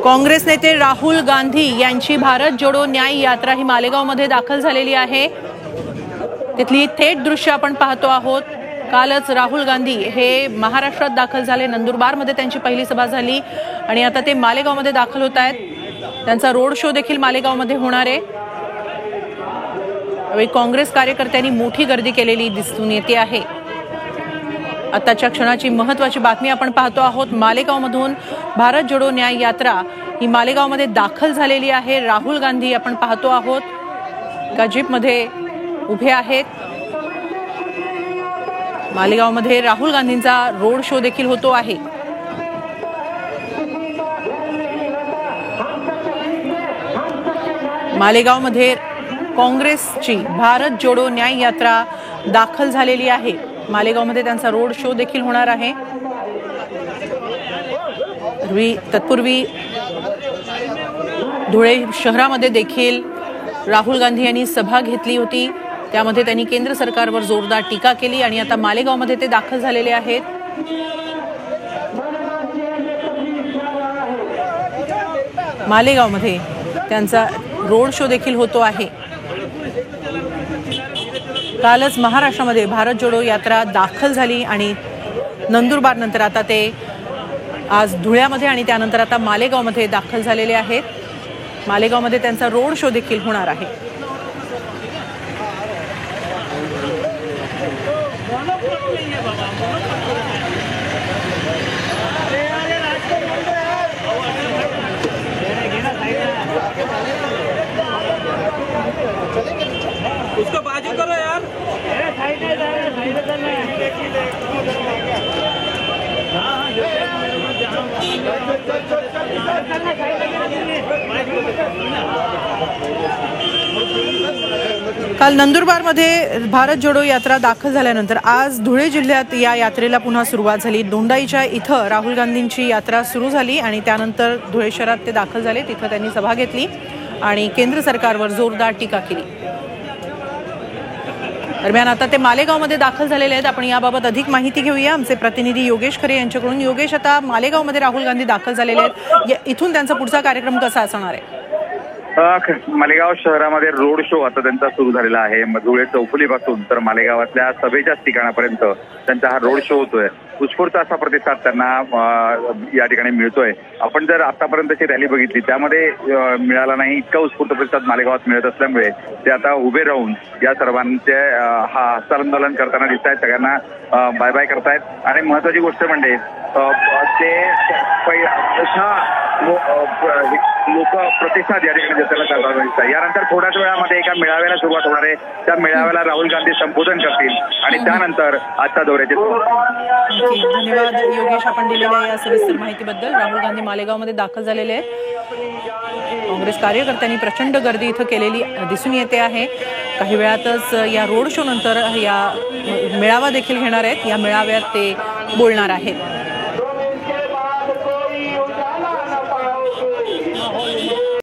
काँग्रेस नेते राहुल गांधी यांची भारत जोडो न्याय यात्रा ही मालेगावमध्ये दाखल झालेली आहे। तिथली थेट दृश्य आपण पाहतो आहोत। कालच राहुल गांधी हे महाराष्ट्रात दाखल झाले, नंदुरबारमध्ये त्यांची पहिली सभा झाली आणि आता ते मालेगावमध्ये दाखल होत आहेत। त्यांचा रोड शो देखील मालेगावमध्ये होणार आहे। यावेळी काँग्रेस कार्यकर्त्यांनी मोठी गर्दी केलेली दिसून येते आहे। आताच्या क्षणाची महत्त्वाची बातमी आपण पाहतो आहोत। मालेगावमधून भारत जोडो न्याय यात्रा ही मालेगावमध्ये दाखल झालेली आहे। राहुल गांधी आपण पाहतो आहोत एका जीपमध्ये उभे आहेत। मालेगावमध्ये राहुल गांधींचा रोड शो देखील होतो आहे। मालेगावमध्ये काँग्रेसची भारत जोडो न्याय यात्रा दाखल झालेली आहे। मालेगावमध्ये त्यांचा रोड शो देखील होणार आहे। तत्पूर्वी धुळे शहरामध्ये देखील राहुल गांधी यांनी सभा घेतली होती। त्यामध्ये त्यांनी केंद्र सरकारवर जोरदार टीका केली आणि आता मालेगावमध्ये ते दाखल झालेले आहेत। मालेगावमध्ये त्यांचा रोड शो देखील होतो आहे। कालच महाराष्ट्रामध्ये भारत जोडो यात्रा दाखल झाली आणि नंदुरबार नंतर आता ते आज धुळ्यामध्ये आणि त्यानंतर आता मालेगावमध्ये दाखल झालेले आहेत। मालेगावमध्ये त्यांचा रोड शो देखील होणार आहे। उसको बाजू करो यार। काल नंदुरबारमध्ये भारत जोडो यात्रा दाखल झाल्यानंतर आज धुळे जिल्ह्यात या यात्रेला पुन्हा सुरुवात झाली। दोंडाईच्या इथं राहुल गांधींची यात्रा सुरू झाली आणि त्यानंतर धुळे शहरात ते दाखल झाले। तिथं त्यांनी सभा घेतली आणि केंद्र सरकारवर जोरदार टीका केली। दरम्यान आता ते मालेगावमध्ये दाखल झालेले आहेत। आपण याबाबत अधिक माहिती घेऊया आमचे प्रतिनिधी योगेश खरे यांच्याकडून। योगेश, आता मालेगावमध्ये राहुल गांधी दाखल झालेले आहेत, इथून त्यांचा पुढचा कार्यक्रम कसा असणार आहे? मालेगाव शहरामध्ये रोड शो आता त्यांचा सुरू झालेला आहे। धुळे चौफुलीपासून तर मालेगावातल्या सभेच्याच ठिकाणापर्यंत त्यांचा हा रोड शो होतोय। उत्स्फूर्त असा प्रतिसाद त्यांना या ठिकाणी मिळतोय। आपण जर आतापर्यंतची रॅली बघितली त्यामध्ये मिळाला नाही इतका उत्स्फूर्त प्रतिसाद मालेगावात मिळत असल्यामुळे ते आता उभे राहून या सर्वांचे हा हस्तांदोलन करताना दिसत आहेत, सगळ्यांना बाय बाय करतायत। आणि महत्वाची गोष्ट म्हणजे ते लोक प्रतिसाद या ठिकाणी देताना दिसत आहे। यानंतर थोड्याच वेळामध्ये एका मेळाव्याला सुरुवात होणार आहे। त्या मेळाव्याला राहुल गांधी संबोधन करतील आणि त्यानंतर आजच्या दौऱ्याची धन्यवाद योगेश, आपण दिलेल्या या सविस्तर माहितीबद्दल। राहुल गांधी मालेगावमध्ये दाखल झालेले आहेत। काँग्रेस कार्यकर्त्यांनी प्रचंड गर्दी इथं केलेली दिसून येते आहे। काही वेळातच या रोड शो नंतर या मेळावा देखील घेणार आहेत। या मेळाव्यात ते बोलणार आहेत।